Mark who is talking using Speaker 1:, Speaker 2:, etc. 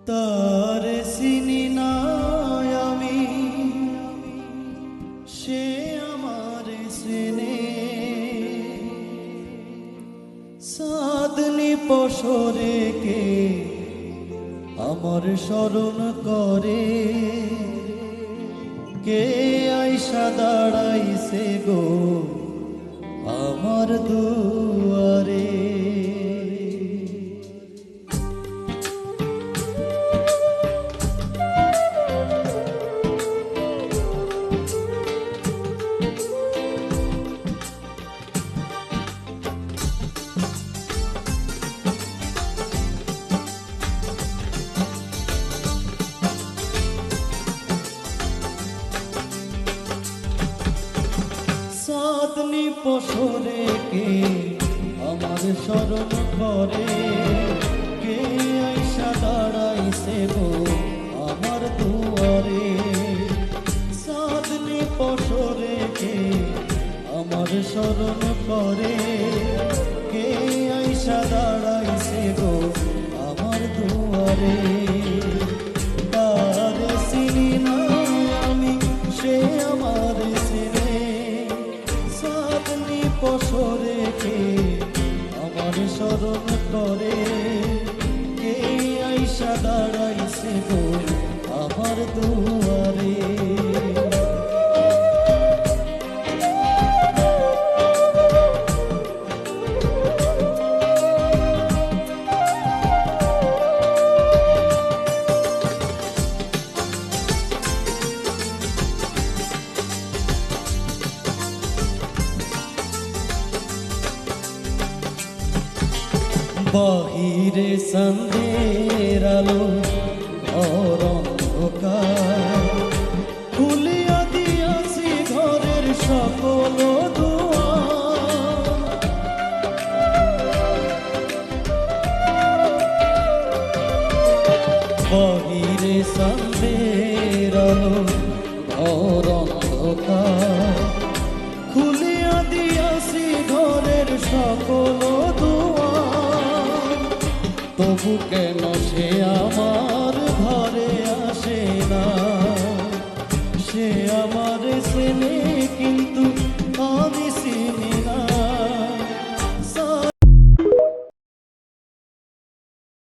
Speaker 1: তার চিনি না আমি, সে আমার চেনে। সাধনি পশরে কে আমার স্মরণ করে, কে আইসা দাঁড়াইছে গো আমার দুয়ারে। সাধনি পশরে কে আমার স্মরণ করে, কে আইসা দাঁড়াইছে গো আমার দুয়ারে। সাধনি পশরে কে আমার স্মরণ করে, কে আইসা দাঁড়াইছে গো আমার দুয়ারে। তার চিনি না আমি, সে আমার চেনে। সাধনি পশরে কে আমার স্মরণ করে, কে আইসা দাঁড়াইছে গো আমার দুয়ারে। বাহিরে সন্ধ্যের আলো ঘর অন্ধকার, খুলিয়া দিয়াছি ঘরের সকল দুয়ার। বাহিরে সন্ধ্যের আলো ঘর অন্ধকার, খুলিয়া দিয়াছি ঘরের সকল দুয়ার। তবু কেন সে আমার ঘরে আসে না, সে আমার চেনে কিন্তু